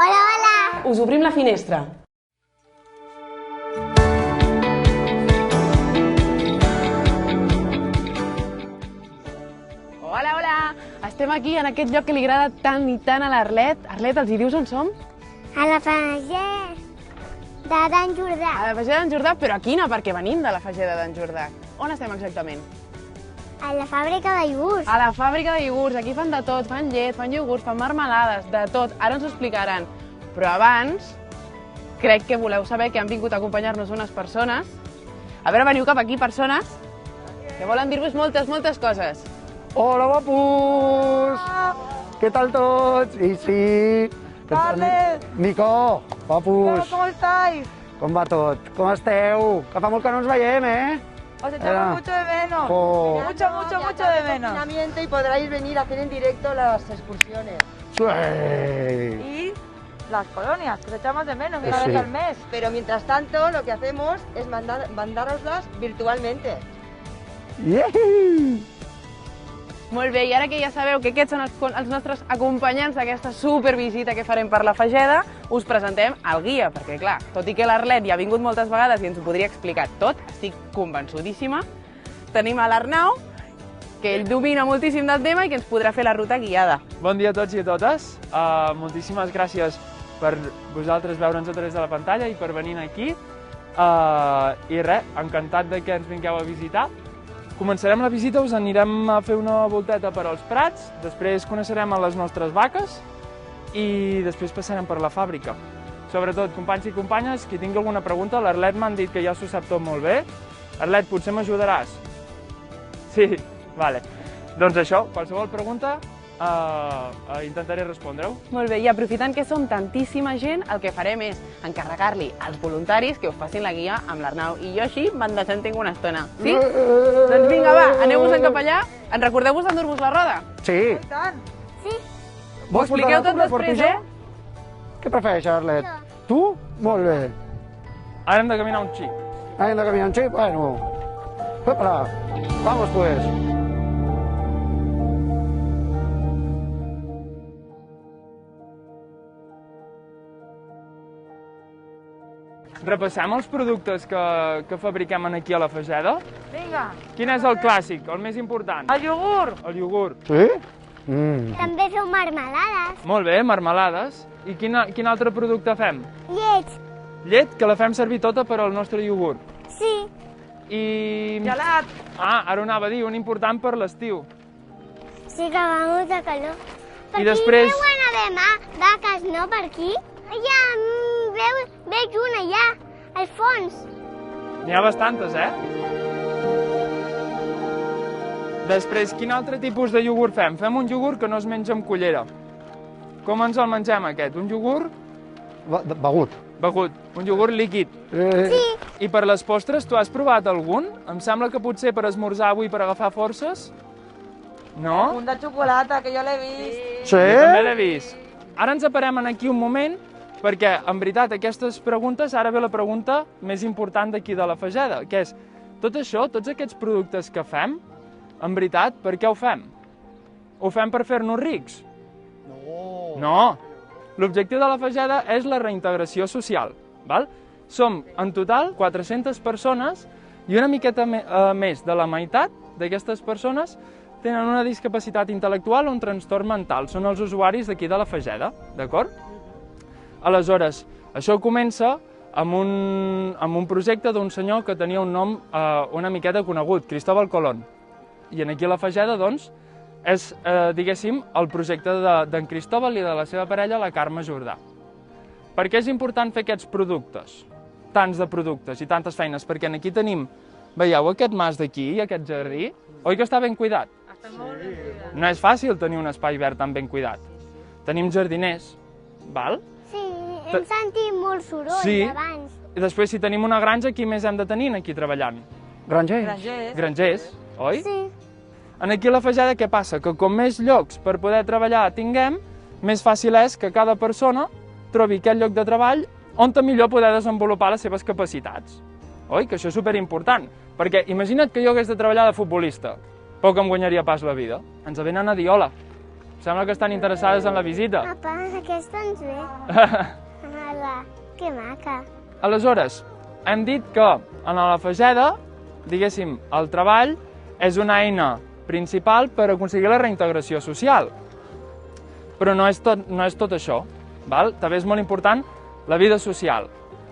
Hola, hola! Us obrim la finestra. Hola, hola! Estem aquí en aquest lloc que li agrada tant i tant a l'Arlet. Arlet, els hi dius on som? A la Fageda de d'en Jordà. A la Fageda d'en Jordà, però a quina? Perquè venim de la Fageda d'en Jordà. On estem exactament? A la fàbrica de iogurts. A la fàbrica de iogurts. Aquí fan de tot, fan llet, fan iogurts, fan marmelades, de tot. Ara ens ho explicaran. Però abans, crec que voleu saber que han vingut a acompanyar-nos unes persones. A veure, veniu cap aquí, persones, que volen dir-vos moltes coses. Hola, guapos! ¿Qué tal todos? Y sí... Vale. Nico, guapos! ¿Cómo estáis? Com va tot? Com esteu? Que fa molt que no ens veiem, eh? Os echamos mucho de menos. Oh. Mucho de menos. Y podráis venir a hacer en directo las excursiones. Sí. Y las colonias, que os echamos de menos una Sí. vez al mes. Pero mientras tanto, lo que hacemos es mandároslas virtualmente. Yehi! Molt bé, i ara que ja sabeu que aquests són els nostres acompanyants d'aquesta supervisita que farem per la Fageda, us presentem el guia, perquè clar, tot i que l'Arlet ja ha vingut moltes vegades i ens ho podria explicar tot, estic convençudíssima, tenim a l'Arnau, que ell domina moltíssim del tema i que ens podrà fer la ruta guiada. Bon dia a tots i a totes. Moltíssimes gràcies per vosaltres veure'ns a través de la pantalla i per venir aquí. I res, encantat de que ens vingueu a visitar. Començarem la visita, us anirem a fer una volteta per als prats, després coneixerem a les nostres vaques i després passarem per la fàbrica. Sobretot, companys i companyes, qui tingui alguna pregunta, l'Arlet m'han dit que ja s'ho sap tot molt bé. Arlet, potser m'ajudaràs? Sí? Vale. Doncs això, qualsevol pregunta intentaré respondre-ho. Molt bé, i aprofitant que som tantíssima gent, el que farem és encarregar-li als voluntaris que us facin la guia amb l'Arnau i jo així me'n desentenc una estona. Sí? Doncs vinga, va, aneu-vos cap allà. En recordeu-vos d'endur-vos la roda? Sí. I tant. Sí? Ho expliqueu tot després, eh? Què prefereixes, Arlet? Tu? Molt bé. Ara hem de caminar un xic. Hem de caminar un xic? Bueno. Hola. Vamos, pues. Repassem els productes que fabriquem aquí a la Fageda. Vinga. Quin és el clàssic, el més important? El iogurt. El iogurt. Sí? També feu marmelades. Molt bé, marmelades. I quin altre producte fem? Llets. Llet, que la fem servir tota per al nostre iogurt. Sí. I... Gelat. Ara ho anava a dir, un important per l'estiu. Sí que va molta calor. Per I després- aquí deuen haver vaques, no? Per aquí? Ja, veig una allà, al fons. N'hi ha bastantes, eh? Després, quin altre tipus de iogurt fem? Fem un iogurt que no es menja amb cullera. Com ens el mengem, aquest? Un iogurt Begut. begut, un iogurt líquid. Sí. I per les postres, tu has provat algun? Em sembla que potser per esmorzar avui per agafar forces? No? Un de xocolata, que jo l'he vist. Sí? Jo també l'he vist. Ara ens aparem aquí un moment, perquè, en veritat, aquestes preguntes, ara ve la pregunta més important d'aquí de la Fageda, que és, tot això, tots aquests productes que fem, en veritat, per què ho fem? Ho fem per fer-nos rics? No. L'objectiu de la Fageda és la reintegració social, val? Som, en total, 400 persones i una miqueta més de la meitat d'aquestes persones tenen una discapacitat intel·lectual o un trastorn mental. Són els usuaris d'aquí de la Fageda, d'acord? Aleshores, això comença amb un projecte d'un senyor que tenia un nom una miqueta conegut, Cristóbal Colón. I aquí a la Fageda, doncs, és, diguéssim, el projecte d'en Cristóbal i de la seva parella, la Carme Jordà. Per què és important fer aquests productes? Tants de productes i tantes feines, perquè aquí tenim, veieu aquest mas d'aquí i aquest jardí? Oi que està ben cuidat? Està molt ben cuidat. No és fàcil tenir un espai verd tan ben cuidat. Tenim jardiners, val? Sí, hem sentit molt soroll Sí. abans. I després, si tenim una granja, qui més hem de tenir aquí treballant? Grangers. Grangers. Grangers, oi? Sí. Aquí a la Fageda què passa? Que com més llocs per poder treballar tinguem, més fàcil és que cada persona trobi aquest lloc de treball on millor poder desenvolupar les seves capacitats. Oi? Que això és superimportant. Perquè imagina't que jo hagués de treballar de futbolista. Poc em guanyaria pas la vida. Ens venen a dir, hola, Sembla que estan interessades en la visita. Apa, aquesta ens ve. Que maca. Aleshores, hem dit que en la Fageda, diguéssim, el treball és una eina principal per aconseguir la reintegració social. Però no és tot això. Val? També és molt important la vida social.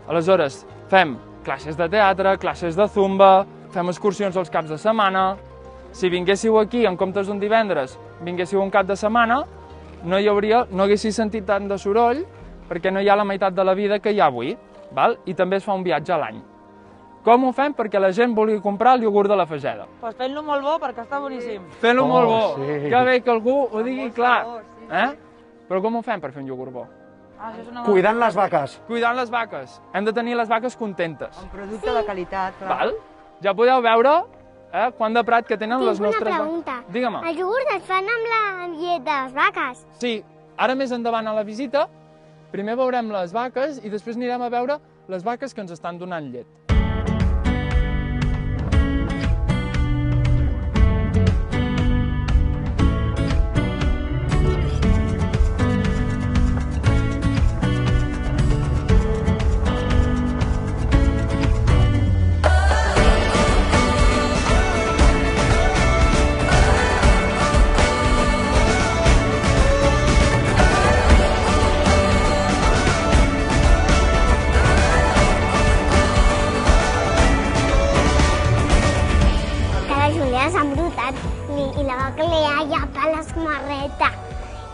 Aleshores, fem classes de teatre, classes de zumba, fem excursions els caps de setmana. Si vinguéssiu aquí en comptes d'un divendres, vinguéssiu un cap de setmana, no haguéssiu sentit tant de soroll perquè no hi ha la meitat de la vida que hi ha avui. Val? I també es fa un viatge a l'any. Com ho fem? Perquè la gent vulgui comprar el iogurt de la Fageda. Pues fent-lo molt bo perquè està boníssim. Fent-lo molt bo. Sí. Que bé que algú ho digui clar. Però com ho fem per fer un iogurt bo? Això és una... Cuidant les vaques. Cuidant les vaques. Hem de tenir les vaques contentes. Un producte de qualitat. Clar. Val? Ja podeu veure quant de prat que tenen les Tinc nostres una vaques. pregunta. Digue'm. El iogurt es fan amb la llet de les vaques? Sí, ara més endavant a la visita, primer veurem les vaques i després anirem a veure les vaques que ens estan donant llet. S'ha embrutat i la vaca li ha llapat l'esquamarreta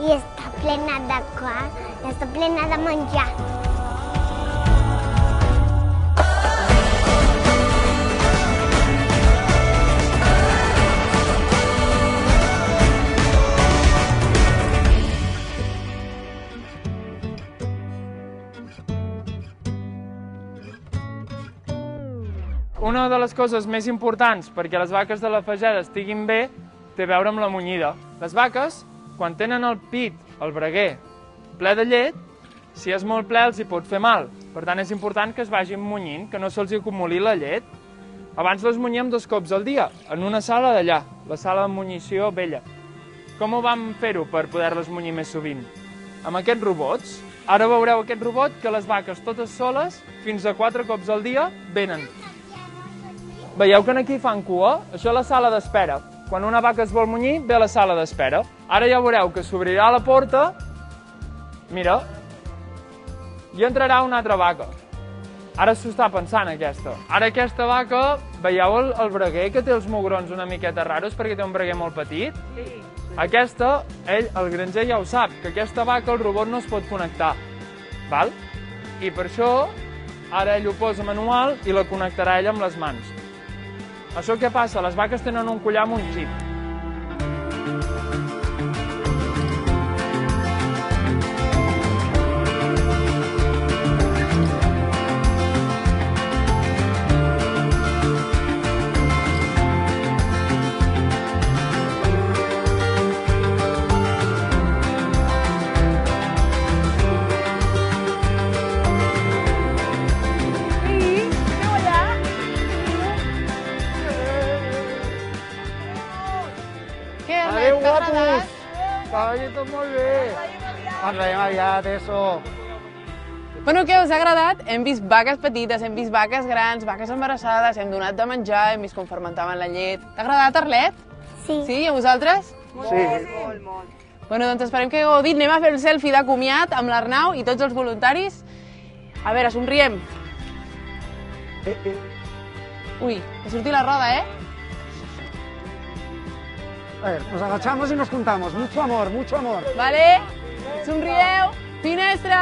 i està plena de cor, i està plena de menjar. Una de les coses més importants perquè les vaques de la Fageda estiguin bé té a veure amb la munyida. Les vaques, quan tenen el pit, el breguer, ple de llet, si és molt ple els hi pot fer mal. Per tant, és important que es vagin munyint, que no se'ls acumuli la llet. Abans les munyíem 2 cops al dia, en una sala d'allà, la sala de munyició vella. Com ho vam fer-ho per poder-les munyir més sovint? Amb aquests robots. Ara veureu aquest robot que les vaques totes soles, fins a 4 cops al dia, venen. Veieu que aquí fan cua? Això és la sala d'espera. Quan una vaca es vol munyir, ve a la sala d'espera. Ara ja veureu que s'obrirà la porta, mira, i entrarà una altra vaca. Ara s'ho està pensant, aquesta. Ara aquesta vaca, veieu el breguer, que té els mugrons una miqueta raros perquè té un breguer molt petit? Sí. Aquesta, el granger ja ho sap, que aquesta vaca el robot no es pot connectar. Val? I per això, ara ell ho posa manual i la connectarà ell amb les mans. Això què passa? Les vaques tenen un collar amb un xip. Adéu, guapos! Que vagi tot molt bé! Ens veiem aviat, eso! Bueno, què us ha agradat? Hem vist vaques petites, hem vist vaques grans, vaques embarassades, hem donat de menjar, hem vist com fermentaven la llet. T'ha agradat, Arlet? Sí. Sí, i a vosaltres? Sí. Molt. Bueno, doncs esperem que hagueu gaudit. Anem a fer el selfie de comiat amb l'Arnau i tots els voluntaris. A veure, somriem. Ui, que surti la roda, eh? A ver, nos agachamos y nos juntamos. Mucho amor, mucho amor. Vale? Somrieu. Finestra!